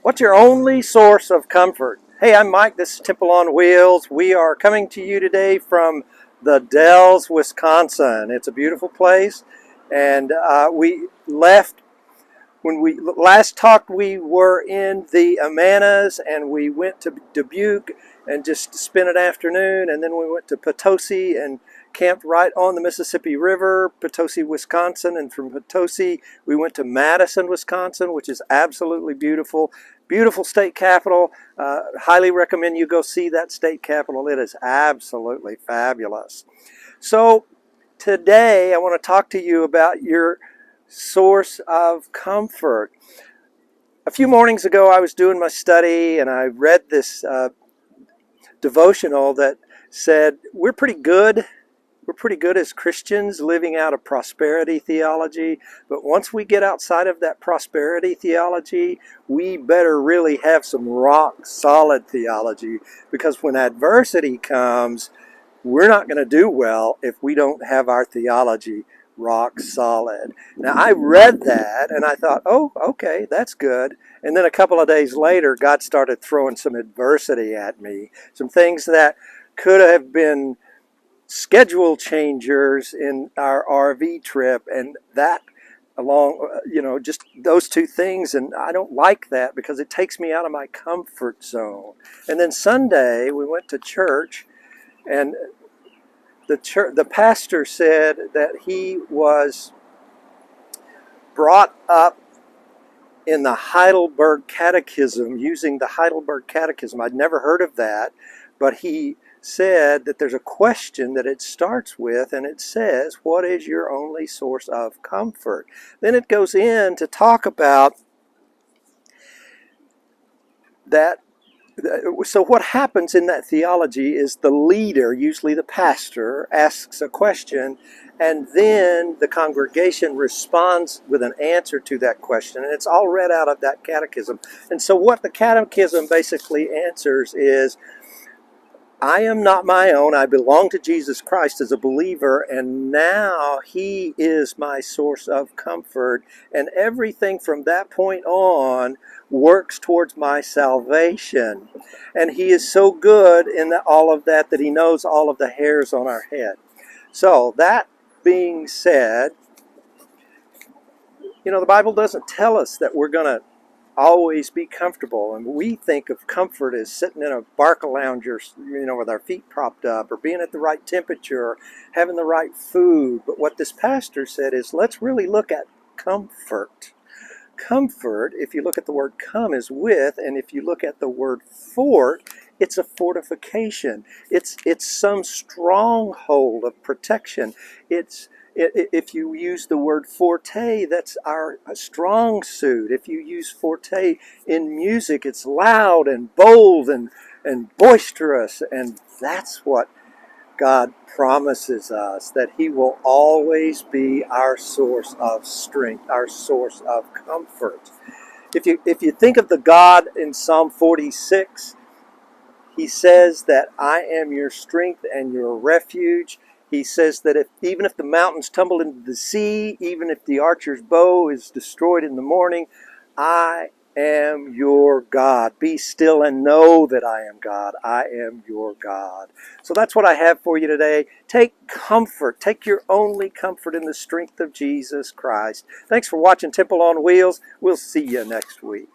What's your only source of comfort? Hey, I'm Mike. This is Temple on Wheels. We are coming to you today from the Dells, Wisconsin. It's a beautiful place, and we left when we last talked. We were in the Amanas, and we went to Dubuque and just spent an afternoon, and then we went to Potosi and camped right on the Mississippi River, Potosi, Wisconsin, and from Potosi we went to Madison, Wisconsin, which is absolutely beautiful. Beautiful state capital. Highly recommend you go see that state capital. It is absolutely fabulous. So today I want to talk to you about your source of comfort. A few mornings ago I was doing my study and I read this devotional that said we're pretty good as Christians living out a prosperity theology, but once we get outside of that prosperity theology, we better really have some rock solid theology, because when adversity comes, we're not going to do well if we don't have our theology rock solid. Now, I read that and I thought, oh, okay, that's good. And then a couple of days later, God started throwing some adversity at me, some things that could have been schedule changers in our RV trip, and that along, just those two things, and I don't like that because it takes me out of my comfort zone. And then Sunday we went to church, and the pastor said that he was brought up in the Heidelberg Catechism, using the Heidelberg Catechism. I'd never heard of that, but he said that there's a question that it starts with, and it says, what is your only source of comfort? Then it goes in to talk about that. So what happens in that theology is the leader, usually the pastor, asks a question, and then the congregation responds with an answer to that question, and it's all read out of that catechism. And so what the catechism basically answers is, I am not my own. I belong to Jesus Christ as a believer, and now He is my source of comfort. And everything from that point on works towards my salvation. And He is so good in all of that He knows all of the hairs on our head. So that being said, the Bible doesn't tell us that we're going to always be comfortable, and we think of comfort as sitting in a Barcalounger, with our feet propped up, or being at the right temperature, or having the right food. But what this pastor said is, let's really look at comfort. Comfort, if you look at the word come, is with, and if you look at the word fort, it's a fortification. It's some stronghold of protection. If you use the word forte, that's our strong suit. If you use forte in music, it's loud and bold and boisterous. And that's what God promises us, that He will always be our source of strength, our source of comfort. If you think of the God in Psalm 46, He says that I am your strength and your refuge. He says that even if the mountains tumble into the sea, even if the archer's bow is destroyed in the morning, I am your God. Be still and know that I am God. I am your God. So that's what I have for you today. Take comfort. Take your only comfort in the strength of Jesus Christ. Thanks for watching Temple on Wheels. We'll see you next week.